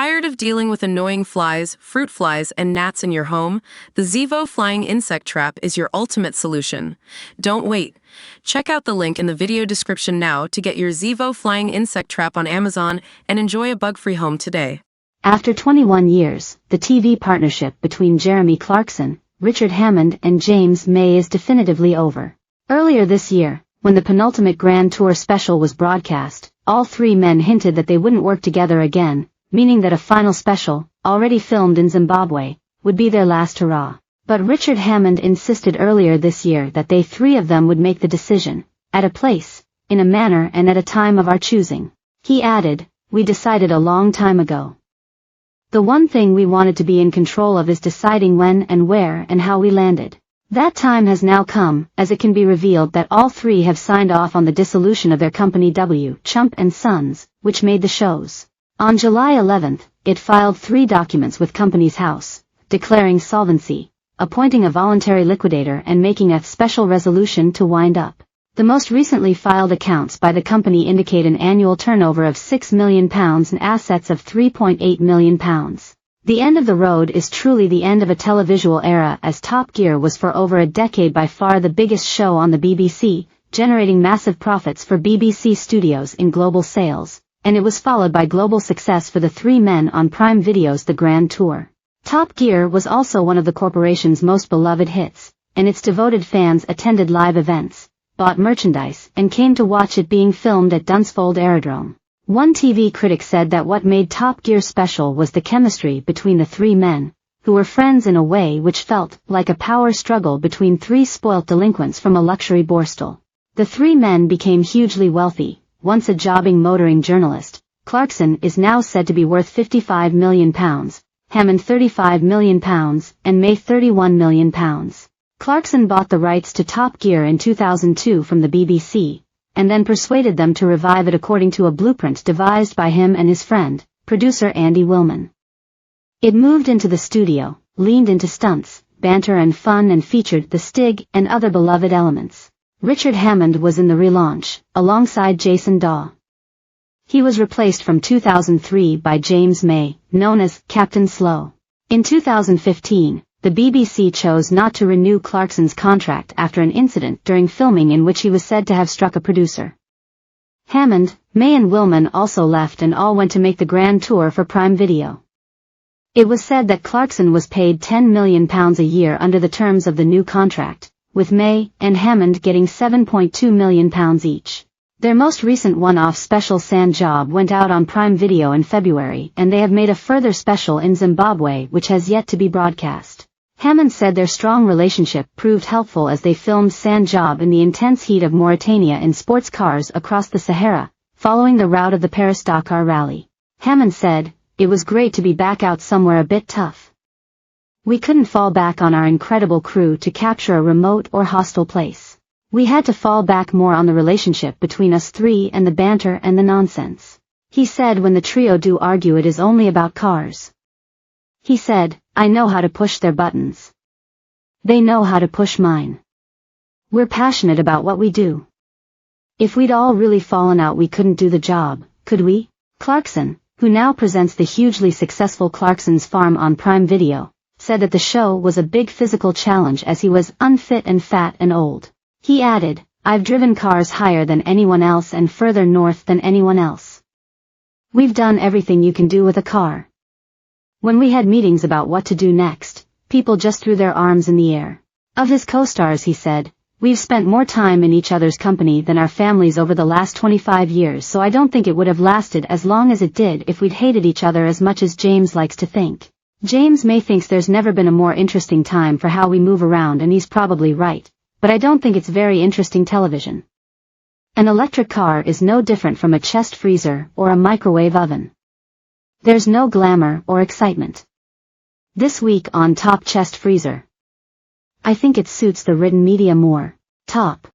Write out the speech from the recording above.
Tired of dealing with annoying flies, fruit flies, and gnats in your home? The Zevo Flying Insect Trap is your ultimate solution. Don't wait. Check out the link in the video description now to get your Zevo Flying Insect Trap on Amazon and enjoy a bug-free home today. After 21 years, the TV partnership between Jeremy Clarkson, Richard Hammond, and James May is definitively over. Earlier this year, when the penultimate Grand Tour special was broadcast, all three men hinted that they wouldn't work together again, meaning that a final special, already filmed in Zimbabwe, would be their last hurrah. But Richard Hammond insisted earlier this year that they three of them would make the decision, at a place, in a manner and at a time of our choosing. He added, "We decided a long time ago. The one thing we wanted to be in control of is deciding when and where and how we landed. That time has now come, as it can be revealed that all three have signed off on the dissolution of their company W. Chump & Sons, which made the shows. On July 11th, it filed 3 documents with Companies House, declaring solvency, appointing a voluntary liquidator and making a special resolution to wind up. The most recently filed accounts by the company indicate an annual turnover of £6 million and assets of £3.8 million. The end of the road is truly the end of a televisual era, as Top Gear was for over a decade by far the biggest show on the BBC, generating massive profits for BBC Studios in global sales, and it was followed by global success for the three men on Prime Video's The Grand Tour. Top Gear was also one of the corporation's most beloved hits, and its devoted fans attended live events, bought merchandise, and came to watch it being filmed at Dunsfold Aerodrome. One TV critic said that what made Top Gear special was the chemistry between the three men, who were friends in a way which felt like a power struggle between 3 spoilt delinquents from a luxury borstal. The three men became hugely wealthy. Once a jobbing motoring journalist, Clarkson is now said to be worth £55 million, Hammond £35 million, and May £31 million. Clarkson bought the rights to Top Gear in 2002 from the BBC, and then persuaded them to revive it according to a blueprint devised by him and his friend, producer Andy Willman. It moved into the studio, leaned into stunts, banter and fun, and featured the Stig and other beloved elements. Richard Hammond was in the relaunch, alongside Jason Daw. He was replaced from 2003 by James May, known as Captain Slow. In 2015, the BBC chose not to renew Clarkson's contract after an incident during filming in which he was said to have struck a producer. Hammond, May and Willman also left and all went to make the Grand Tour for Prime Video. It was said that Clarkson was paid £10 million a year under the terms of the new contract, with May and Hammond getting £7.2 million each. Their most recent one-off special Sand Job went out on Prime Video in February, and they have made a further special in Zimbabwe which has yet to be broadcast. Hammond said their strong relationship proved helpful as they filmed Sand Job in the intense heat of Mauritania in sports cars across the Sahara, following the route of the Paris-Dakar rally. Hammond said, "It was great to be back out somewhere a bit tough. We couldn't fall back on our incredible crew to capture a remote or hostile place. We had to fall back more on the relationship between us three and the banter and the nonsense." He said when the trio do argue it is only about cars. He said, "I know how to push their buttons. They know how to push mine. We're passionate about what we do. If we'd all really fallen out we couldn't do the job, could we?" Clarkson, who now presents the hugely successful Clarkson's Farm on Prime Video, said that the show was a big physical challenge as he was unfit and fat and old. He added, "I've driven cars higher than anyone else and further north than anyone else. We've done everything you can do with a car. When we had meetings about what to do next, people just threw their arms in the air." Of his co-stars he said, "We've spent more time in each other's company than our families over the last 25 years, so I don't think it would have lasted as long as it did if we'd hated each other as much as James likes to think. James May thinks there's never been a more interesting time for how we move around, and he's probably right, but I don't think it's very interesting television. An electric car is no different from a chest freezer or a microwave oven. There's no glamour or excitement." This week on Top Chest Freezer. I think it suits the written media more. Top.